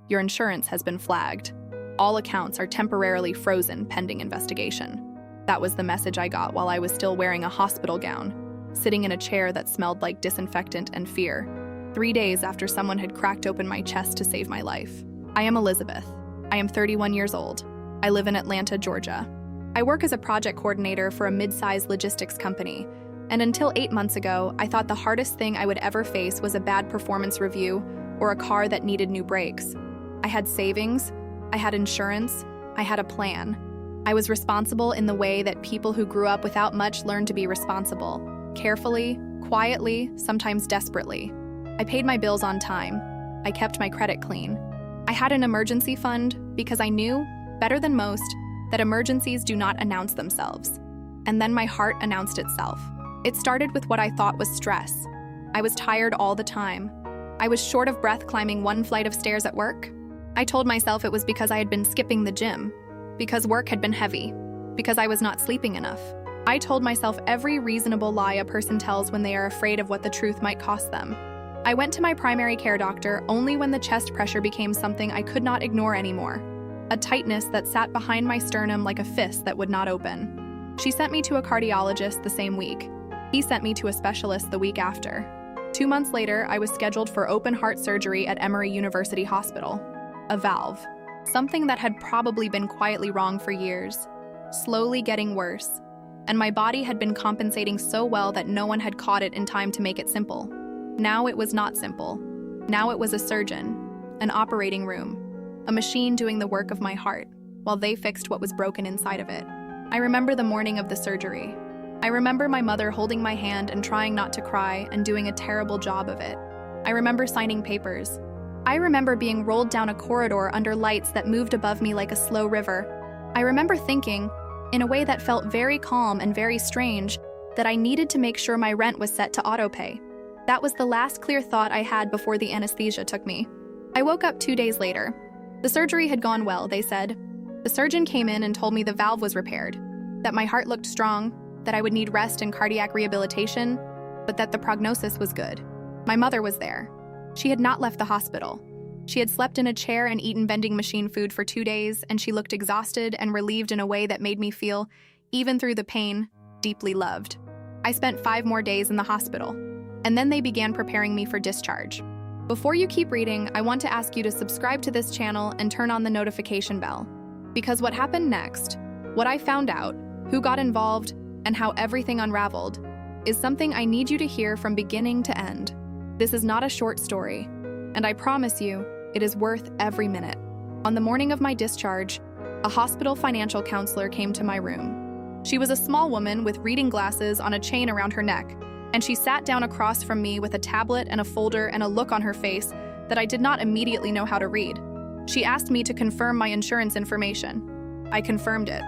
Your insurance has been flagged. All accounts are temporarily frozen pending investigation. That was the message I got while I was still wearing a hospital gown, sitting in a chair that smelled like disinfectant and fear, 3 days after someone had cracked open my chest to save my life. I am Elizabeth. I am 31 years old. I live in Atlanta, Georgia. I work as a project coordinator for a mid-sized logistics company, and until 8 months ago, I thought the hardest thing I would ever face was a bad performance review or a car that needed new brakes. I had savings, I had insurance, I had a plan. I was responsible in the way that people who grew up without much learn to be responsible. Carefully, quietly, sometimes desperately. I paid my bills on time. I kept my credit clean. I had an emergency fund because I knew, better than most, that emergencies do not announce themselves. And then my heart announced itself. It started with what I thought was stress. I was tired all the time. I was short of breath climbing one flight of stairs at work. I told myself it was because I had been skipping the gym, because work had been heavy, because I was not sleeping enough. I told myself every reasonable lie a person tells when they are afraid of what the truth might cost them. I went to my primary care doctor only when the chest pressure became something I could not ignore anymore, a tightness that sat behind my sternum like a fist that would not open. She sent me to a cardiologist the same week. He sent me to a specialist the week after. 2 months later, I was scheduled for open heart surgery at Emory University Hospital. A valve. Something that had probably been quietly wrong for years, slowly getting worse, and my body had been compensating so well that no one had caught it in time to make it simple. Now it was not simple. Now it was a surgeon, an operating room, a machine doing the work of my heart, while they fixed what was broken inside of it. I remember the morning of the surgery. I remember my mother holding my hand and trying not to cry and doing a terrible job of it. I remember signing papers. I remember being rolled down a corridor under lights that moved above me like a slow river. I remember thinking, in a way that felt very calm and very strange, that I needed to make sure my rent was set to autopay. That was the last clear thought I had before the anesthesia took me. I woke up 2 days later. The surgery had gone well, they said. The surgeon came in and told me the valve was repaired, that my heart looked strong, that I would need rest and cardiac rehabilitation, but that the prognosis was good. My mother was there. She had not left the hospital. She had slept in a chair and eaten vending machine food for 2 days, and she looked exhausted and relieved in a way that made me feel, even through the pain, deeply loved. I spent 5 more days in the hospital, and then they began preparing me for discharge. Before you keep reading, I want to ask you to subscribe to this channel and turn on the notification bell. Because what happened next, what I found out, who got involved, and how everything unraveled, is something I need you to hear from beginning to end. This is not a short story, and I promise you, it is worth every minute. On the morning of my discharge, a hospital financial counselor came to my room. She was a small woman with reading glasses on a chain around her neck, and she sat down across from me with a tablet and a folder and a look on her face that I did not immediately know how to read. She asked me to confirm my insurance information. I confirmed it.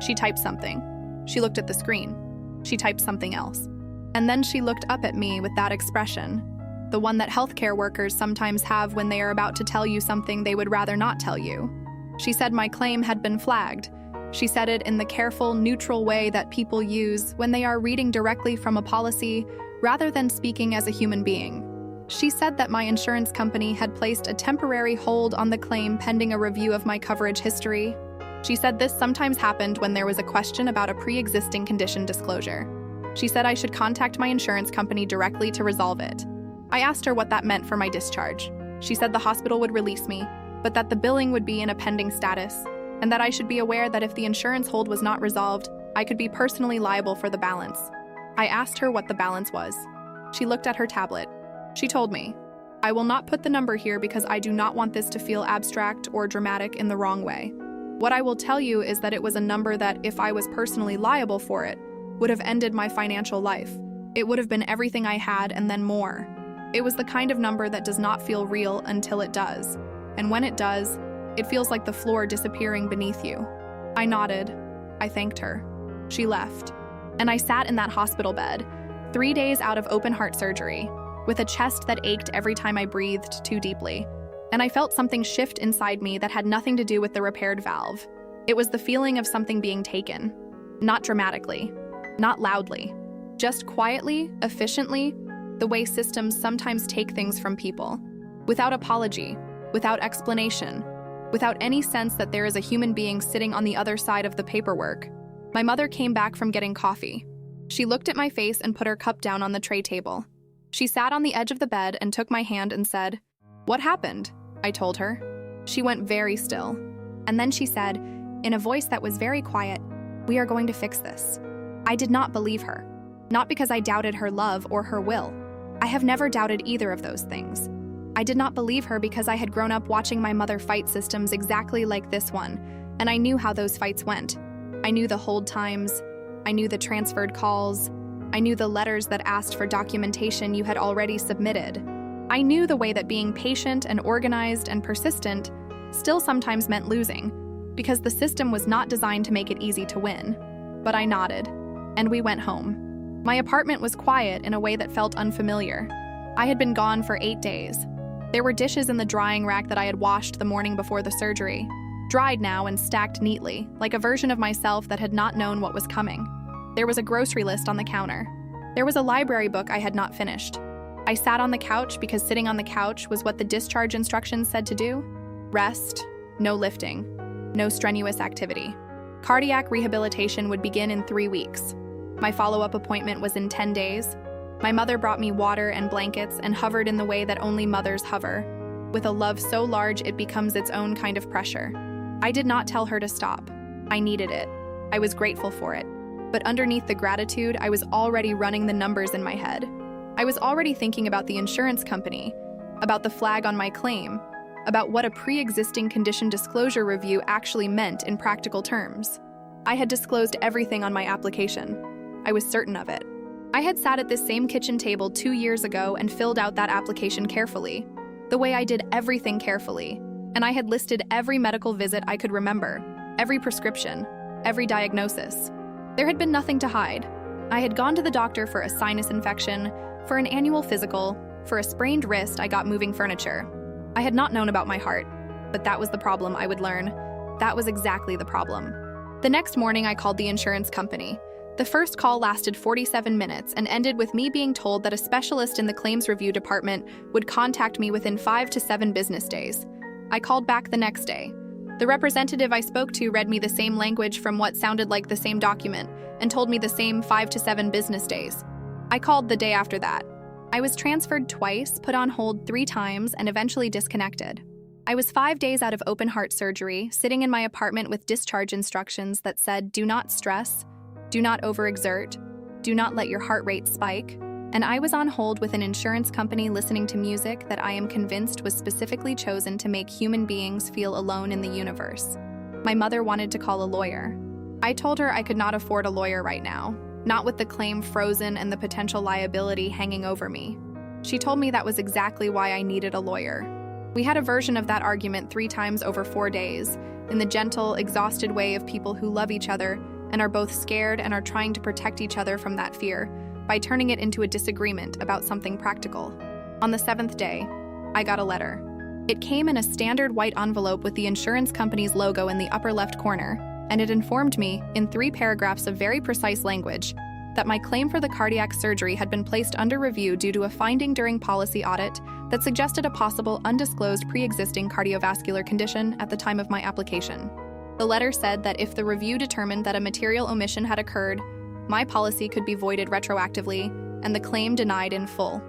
She typed something. She looked at the screen. She typed something else. And then she looked up at me with that expression, the one that healthcare workers sometimes have when they are about to tell you something they would rather not tell you. She said my claim had been flagged. She said it in the careful, neutral way that people use when they are reading directly from a policy rather than speaking as a human being. She said that my insurance company had placed a temporary hold on the claim pending a review of my coverage history. She said this sometimes happened when there was a question about a pre-existing condition disclosure. She said I should contact my insurance company directly to resolve it. I asked her what that meant for my discharge. She said the hospital would release me, but that the billing would be in a pending status, and that I should be aware that if the insurance hold was not resolved, I could be personally liable for the balance. I asked her what the balance was. She looked at her tablet. She told me, "I will not put the number here because I do not want this to feel abstract or dramatic in the wrong way. What I will tell you is that it was a number that, if I was personally liable for it, would have ended my financial life. It would have been everything I had and then more. It was the kind of number that does not feel real until it does. And when it does, it feels like the floor disappearing beneath you." I nodded. I thanked her. She left. And I sat in that hospital bed, 3 days out of open heart surgery, with a chest that ached every time I breathed too deeply. And I felt something shift inside me that had nothing to do with the repaired valve. It was the feeling of something being taken. Not dramatically, not loudly, just quietly, efficiently, the way systems sometimes take things from people. Without apology, without explanation, without any sense that there is a human being sitting on the other side of the paperwork. My mother came back from getting coffee. She looked at my face and put her cup down on the tray table. She sat on the edge of the bed and took my hand and said, "What happened?" I told her. She went very still. And then she said, in a voice that was very quiet, "We are going to fix this." I did not believe her. Not because I doubted her love or her will. I have never doubted either of those things. I did not believe her because I had grown up watching my mother fight systems exactly like this one, and I knew how those fights went. I knew the hold times. I knew the transferred calls. I knew the letters that asked for documentation you had already submitted. I knew the way that being patient and organized and persistent still sometimes meant losing, because the system was not designed to make it easy to win. But I nodded, and we went home. My apartment was quiet in a way that felt unfamiliar. I had been gone for 8 days. There were dishes in the drying rack that I had washed the morning before the surgery, dried now and stacked neatly, like a version of myself that had not known what was coming. There was a grocery list on the counter. There was a library book I had not finished. I sat on the couch because sitting on the couch was what the discharge instructions said to do. Rest, no lifting, no strenuous activity. Cardiac rehabilitation would begin in 3 weeks. My follow-up appointment was in 10 days. My mother brought me water and blankets and hovered in the way that only mothers hover, with a love so large it becomes its own kind of pressure. I did not tell her to stop. I needed it. I was grateful for it. But underneath the gratitude, I was already running the numbers in my head. I was already thinking about the insurance company, about the flag on my claim, about what a pre-existing condition disclosure review actually meant in practical terms. I had disclosed everything on my application. I was certain of it. I had sat at this same kitchen table 2 years ago and filled out that application carefully, the way I did everything carefully, and I had listed every medical visit I could remember, every prescription, every diagnosis. There had been nothing to hide. I had gone to the doctor for a sinus infection, for an annual physical, for a sprained wrist I got moving furniture. I had not known about my heart, but that was the problem I would learn. That was exactly the problem. The next morning I called the insurance company. The first call lasted 47 minutes and ended with me being told that a specialist in the claims review department would contact me within 5 to 7 business days. I called back the next day. The representative I spoke to read me the same language from what sounded like the same document and told me the same 5 to 7 business days. I called the day after that. I was transferred twice, put on hold 3 times, and eventually disconnected. I was 5 days out of open heart surgery, sitting in my apartment with discharge instructions that said, "Do not stress, do not overexert, do not let your heart rate spike," and I was on hold with an insurance company listening to music that I am convinced was specifically chosen to make human beings feel alone in the universe. My mother wanted to call a lawyer. I told her I could not afford a lawyer right now, not with the claim frozen and the potential liability hanging over me. She told me that was exactly why I needed a lawyer. We had a version of that argument 3 times over 4 days, in the gentle, exhausted way of people who love each other and are both scared and are trying to protect each other from that fear by turning it into a disagreement about something practical. On the 7th day, I got a letter. It came in a standard white envelope with the insurance company's logo in the upper left corner, and it informed me, in 3 paragraphs of very precise language, that my claim for the cardiac surgery had been placed under review due to a finding during policy audit that suggested a possible undisclosed pre-existing cardiovascular condition at the time of my application. The letter said that if the review determined that a material omission had occurred, my policy could be voided retroactively and the claim denied in full.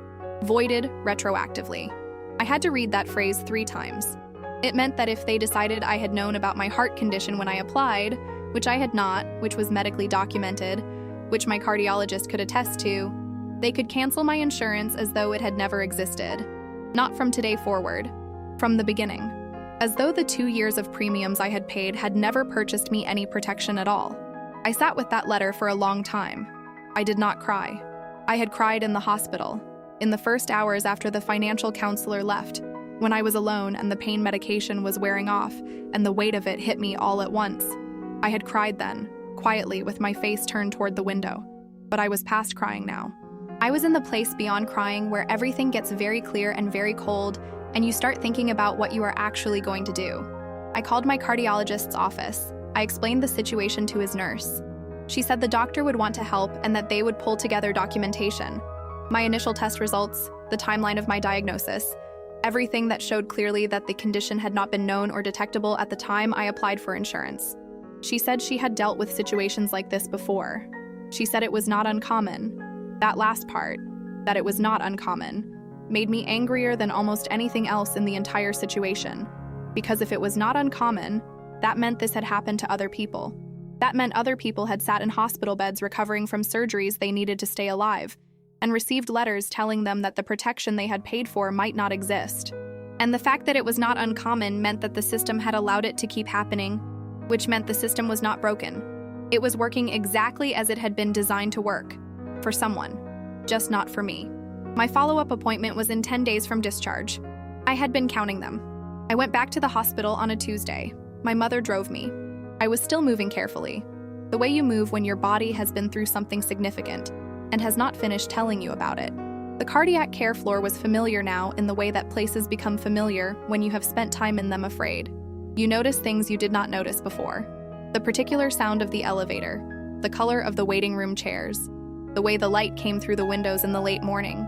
Voided retroactively. I had to read that phrase 3 times. It meant that if they decided I had known about my heart condition when I applied, which I had not, which was medically documented, which my cardiologist could attest to, they could cancel my insurance as though it had never existed. Not from today forward, from the beginning. As though the 2 years of premiums I had paid had never purchased me any protection at all. I sat with that letter for a long time. I did not cry. I had cried in the hospital, in the first hours after the financial counselor left, when I was alone and the pain medication was wearing off and the weight of it hit me all at once. I had cried then, quietly with my face turned toward the window, but I was past crying now. I was in the place beyond crying where everything gets very clear and very cold, and you start thinking about what you are actually going to do. I called my cardiologist's office. I explained the situation to his nurse. She said the doctor would want to help and that they would pull together documentation. My initial test results, the timeline of my diagnosis, Everything that showed clearly that the condition had not been known or detectable at the time I applied for insurance. She said she had dealt with situations like this before. She said it was not uncommon. That last part, that it was not uncommon, made me angrier than almost anything else in the entire situation. Because if it was not uncommon, that meant this had happened to other people. That meant other people had sat in hospital beds recovering from surgeries they needed to stay alive, and received letters telling them that the protection they had paid for might not exist. And the fact that it was not uncommon meant that the system had allowed it to keep happening, which meant the system was not broken. It was working exactly as it had been designed to work, for someone, just not for me. My follow-up appointment was in 10 days from discharge. I had been counting them. I went back to the hospital on a Tuesday. My mother drove me. I was still moving carefully, the way you move when your body has been through something significant and has not finished telling you about it. The cardiac care floor was familiar now in the way that places become familiar when you have spent time in them afraid. You notice things you did not notice before. The particular sound of the elevator, the color of the waiting room chairs, the way the light came through the windows in the late morning.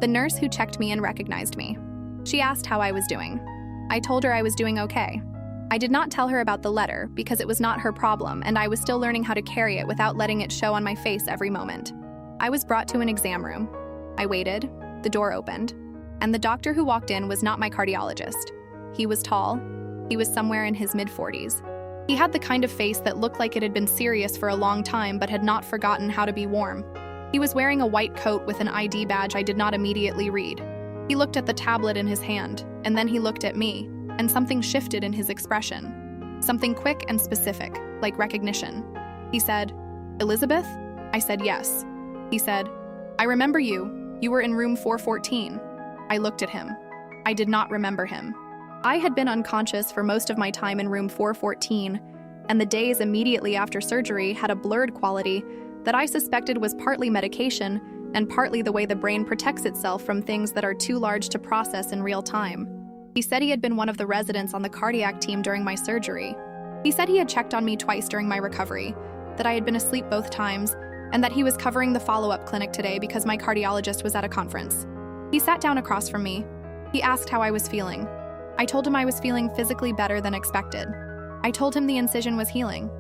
The nurse who checked me and recognized me. She asked how I was doing. I told her I was doing okay. I did not tell her about the letter because it was not her problem and I was still learning how to carry it without letting it show on my face every moment. I was brought to an exam room. I waited, the door opened, and the doctor who walked in was not my cardiologist. He was tall. He was somewhere in his mid-40s. He had the kind of face that looked like it had been serious for a long time but had not forgotten how to be warm. He was wearing a white coat with an ID badge I did not immediately read. He looked at the tablet in his hand, and then he looked at me, and something shifted in his expression. Something quick and specific, like recognition. He said, "Elizabeth?" I said yes. He said, "I remember you. You were in room 414. I looked at him. I did not remember him. I had been unconscious for most of my time in room 414, and the days immediately after surgery had a blurred quality that I suspected was partly medication and partly the way the brain protects itself from things that are too large to process in real time. He said he had been one of the residents on the cardiac team during my surgery. He said he had checked on me twice during my recovery, that I had been asleep both times, and that he was covering the follow-up clinic today because my cardiologist was at a conference. He sat down across from me. He asked how I was feeling. I told him I was feeling physically better than expected. I told him the incision was healing.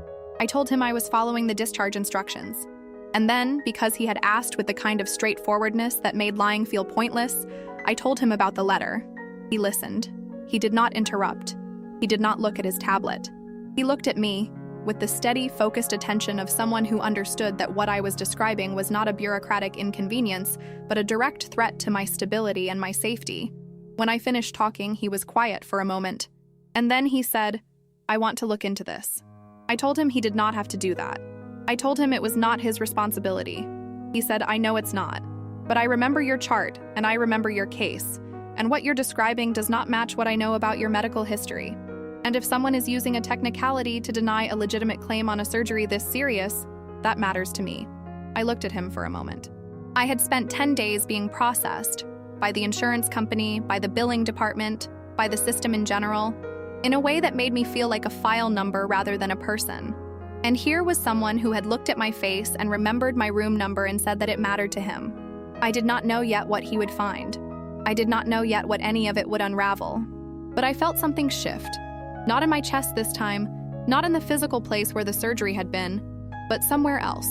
I told him I was following the discharge instructions. And then, because he had asked with the kind of straightforwardness that made lying feel pointless, I told him about the letter. He listened. He did not interrupt. He did not look at his tablet. He looked at me, with the steady, focused attention of someone who understood that what I was describing was not a bureaucratic inconvenience, but a direct threat to my stability and my safety. When I finished talking, he was quiet for a moment. And then he said, "I want to look into this." I told him he did not have to do that. I told him it was not his responsibility. He said, "I know it's not. But I remember your chart, and I remember your case, and what you're describing does not match what I know about your medical history. And if someone is using a technicality to deny a legitimate claim on a surgery this serious, that matters to me." I looked at him for a moment. I had spent 10 days being processed by the insurance company, by the billing department, by the system in general, in a way that made me feel like a file number rather than a person. And here was someone who had looked at my face and remembered my room number and said that it mattered to him. I did not know yet what he would find. I did not know yet what any of it would unravel. But I felt something shift. Not in my chest this time, not in the physical place where the surgery had been, but somewhere else.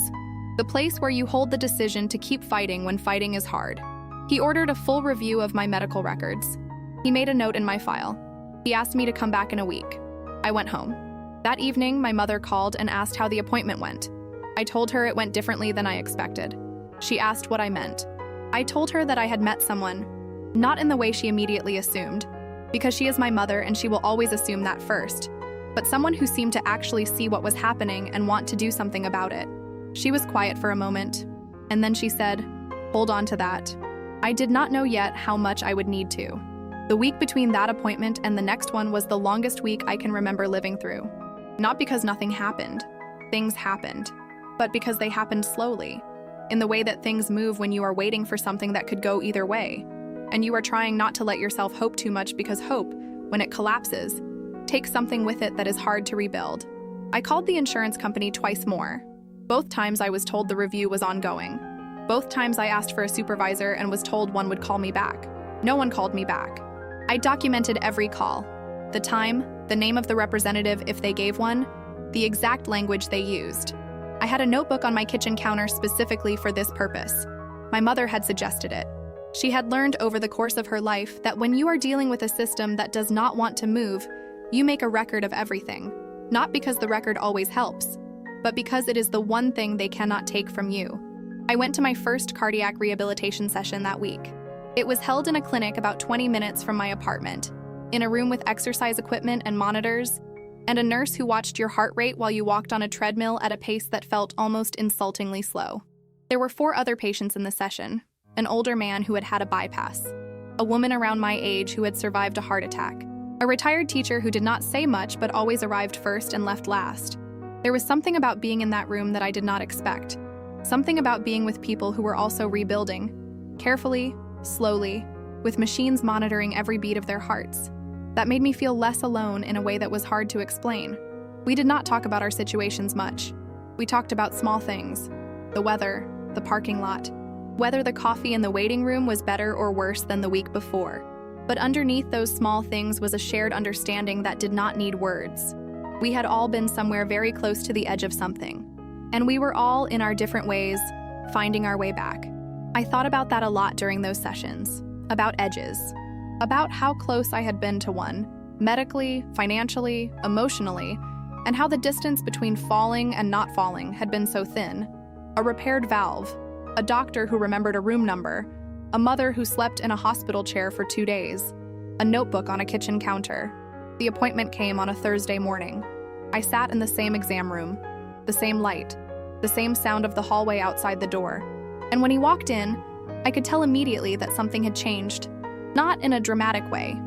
The place where you hold the decision to keep fighting when fighting is hard. He ordered a full review of my medical records. He made a note in my file. He asked me to come back in a week. I went home. That evening, my mother called and asked how the appointment went. I told her it went differently than I expected. She asked what I meant. I told her that I had met someone, not in the way she immediately assumed, because she is my mother and she will always assume that first, but someone who seemed to actually see what was happening and want to do something about it. She was quiet for a moment, and then she said, "Hold on to that." I did not know yet how much I would need to. The week between that appointment and the next one was the longest week I can remember living through. Not because nothing happened. Things happened. But because they happened slowly, in the way that things move when you are waiting for something that could go either way, and you are trying not to let yourself hope too much because hope, when it collapses, takes something with it that is hard to rebuild. I called the insurance company twice more. Both times I was told the review was ongoing. Both times I asked for a supervisor and was told one would call me back. No one called me back. I documented every call, the time, the name of the representative if they gave one, the exact language they used. I had a notebook on my kitchen counter specifically for this purpose. My mother had suggested it. She had learned over the course of her life that when you are dealing with a system that does not want to move, you make a record of everything, not because the record always helps, but because it is the one thing they cannot take from you. I went to my first cardiac rehabilitation session that week. It was held in a clinic about 20 minutes from my apartment, in a room with exercise equipment and monitors, and a nurse who watched your heart rate while you walked on a treadmill at a pace that felt almost insultingly slow. There were 4 other patients in the session: an older man who had had a bypass, a woman around my age who had survived a heart attack, a retired teacher who did not say much but always arrived first and left last. There was something about being in that room that I did not expect, something about being with people who were also rebuilding, carefully, slowly, with machines monitoring every beat of their hearts. That made me feel less alone in a way that was hard to explain. We did not talk about our situations much. We talked about small things: the weather, the parking lot, whether the coffee in the waiting room was better or worse than the week before. But underneath those small things was a shared understanding that did not need words. We had all been somewhere very close to the edge of something, and we were all, in our different ways, finding our way back. I thought about that a lot during those sessions, about edges, about how close I had been to one, medically, financially, emotionally, and how the distance between falling and not falling had been so thin. A repaired valve, a doctor who remembered a room number, a mother who slept in a hospital chair for 2 days, a notebook on a kitchen counter. The appointment came on a Thursday morning. I sat in the same exam room, the same light, the same sound of the hallway outside the door. And when he walked in, I could tell immediately that something had changed. Not in a dramatic way.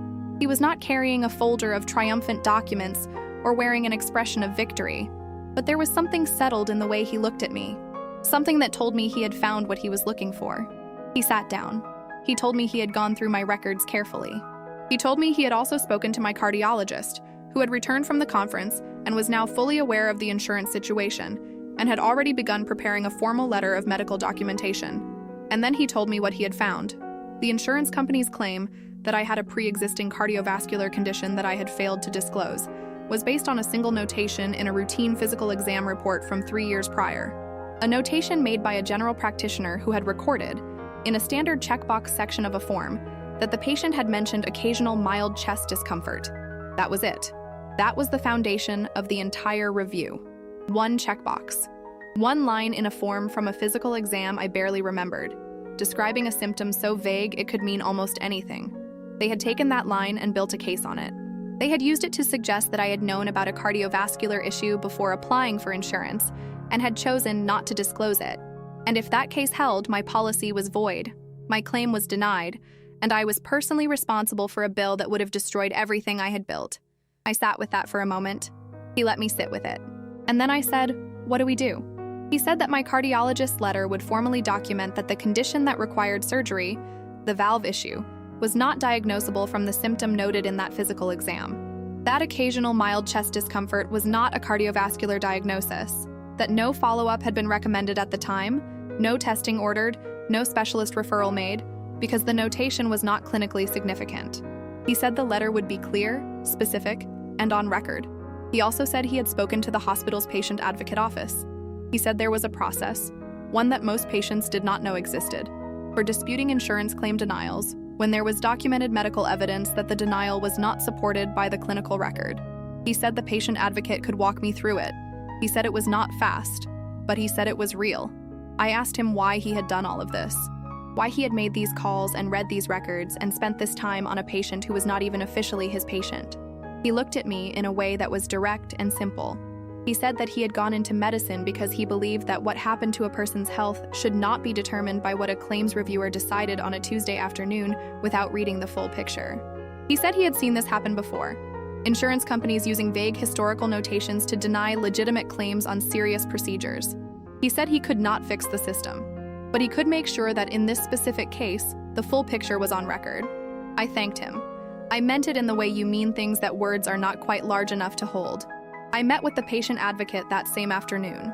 He was not carrying a folder of triumphant documents or wearing an expression of victory, but there was something settled in the way he looked at me, something that told me he had found what he was looking for. He sat down. He told me he had gone through my records carefully. He told me he had also spoken to my cardiologist, who had returned from the conference and was now fully aware of the insurance situation, and had already begun preparing a formal letter of medical documentation. And then he told me what he had found. The insurance company's claim that I had a pre-existing cardiovascular condition that I had failed to disclose was based on a single notation in a routine physical exam report from 3 years prior. A notation made by a general practitioner who had recorded, in a standard checkbox section of a form, that the patient had mentioned occasional mild chest discomfort. That was it. That was the foundation of the entire review. One checkbox. One line in a form from a physical exam I barely remembered, describing a symptom so vague it could mean almost anything. They had taken that line and built a case on it. They had used it to suggest that I had known about a cardiovascular issue before applying for insurance and had chosen not to disclose it. And if that case held, my policy was void, my claim was denied, and I was personally responsible for a bill that would have destroyed everything I had built. I sat with that for a moment. He let me sit with it. And then I said, "What do we do?" He said that my cardiologist's letter would formally document that the condition that required surgery, the valve issue, was not diagnosable from the symptom noted in that physical exam. That occasional mild chest discomfort was not a cardiovascular diagnosis, that no follow-up had been recommended at the time, no testing ordered, no specialist referral made, because the notation was not clinically significant. He said the letter would be clear, specific, and on record. He also said he had spoken to the hospital's patient advocate office. He said there was a process, one that most patients did not know existed, for disputing insurance claim denials when there was documented medical evidence that the denial was not supported by the clinical record. He said the patient advocate could walk me through it. He said it was not fast, but he said it was real. I asked him why he had done all of this, why he had made these calls and read these records and spent this time on a patient who was not even officially his patient. He looked at me in a way that was direct and simple. He said that he had gone into medicine because he believed that what happened to a person's health should not be determined by what a claims reviewer decided on a Tuesday afternoon without reading the full picture. He said he had seen this happen before. Insurance companies using vague historical notations to deny legitimate claims on serious procedures. He said he could not fix the system, but he could make sure that in this specific case, the full picture was on record. I thanked him. I meant it in the way you mean things that words are not quite large enough to hold. I met with the patient advocate that same afternoon.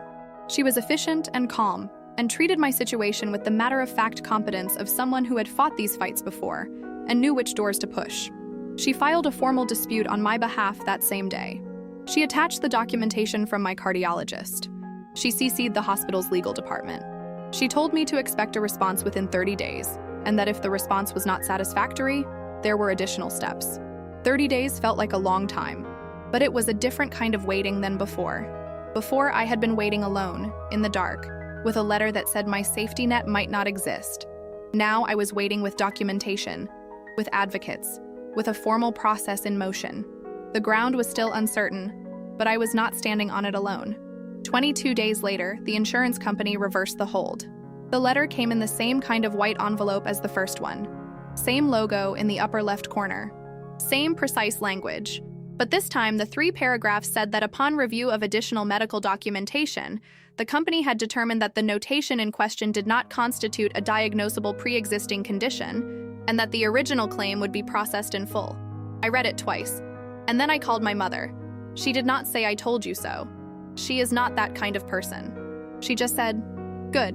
She was efficient and calm, and treated my situation with the matter-of-fact competence of someone who had fought these fights before and knew which doors to push. She filed a formal dispute on my behalf that same day. She attached the documentation from my cardiologist. She CC'd the hospital's legal department. She told me to expect a response within 30 days, and that if the response was not satisfactory, there were additional steps. 30 days felt like a long time, but it was a different kind of waiting than before. Before, I had been waiting alone, in the dark, with a letter that said my safety net might not exist. Now I was waiting with documentation, with advocates, with a formal process in motion. The ground was still uncertain, but I was not standing on it alone. 22 days later, the insurance company reversed the hold. The letter came in the same kind of white envelope as the first one. Same logo in the upper left corner. Same precise language. But this time, the 3 paragraphs said that upon review of additional medical documentation, the company had determined that the notation in question did not constitute a diagnosable pre-existing condition, and that the original claim would be processed in full. I read it twice, and then I called my mother. She did not say I told you so. She is not that kind of person. She just said, "Good."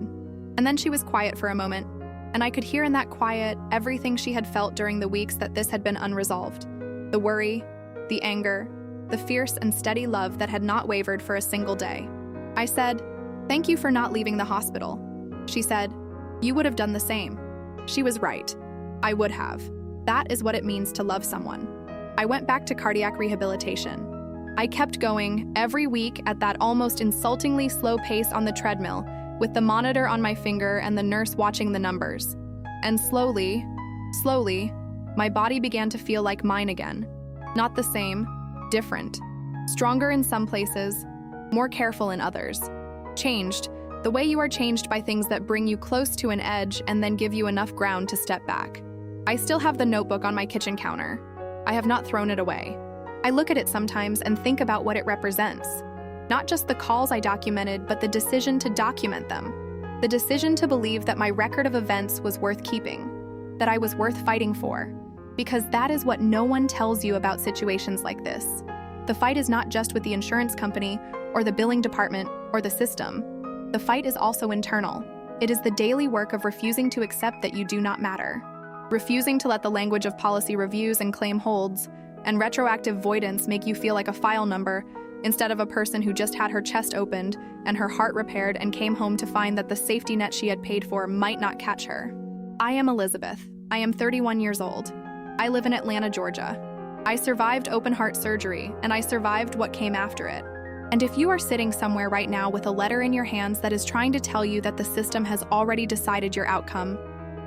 And then she was quiet for a moment, and I could hear in that quiet everything she had felt during the weeks that this had been unresolved. The worry, the anger, the fierce and steady love that had not wavered for a single day. I said, "Thank you for not leaving the hospital." She said, "You would have done the same." She was right. I would have. That is what it means to love someone. I went back to cardiac rehabilitation. I kept going every week at that almost insultingly slow pace on the treadmill, with the monitor on my finger and the nurse watching the numbers. And slowly, my body began to feel like mine again. Not the same, different. Stronger in some places, more careful in others. Changed, the way you are changed by things that bring you close to an edge and then give you enough ground to step back. I still have the notebook on my kitchen counter. I have not thrown it away. I look at it sometimes and think about what it represents. Not just the calls I documented, but the decision to document them. The decision to believe that my record of events was worth keeping, that I was worth fighting for. Because that is what no one tells you about situations like this. The fight is not just with the insurance company, or the billing department, or the system. The fight is also internal. It is the daily work of refusing to accept that you do not matter. Refusing to let the language of policy reviews and claim holds, and retroactive voidance make you feel like a file number, instead of a person who just had her chest opened and her heart repaired and came home to find that the safety net she had paid for might not catch her. I am Elizabeth. I am 31 years old. I live in Atlanta, Georgia. I survived open heart surgery, and I survived what came after it. And if you are sitting somewhere right now with a letter in your hands that is trying to tell you that the system has already decided your outcome,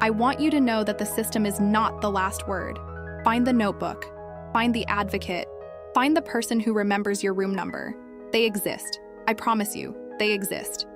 I want you to know that the system is not the last word. Find the notebook. Find the advocate. Find the person who remembers your room number. They exist. I promise you, they exist.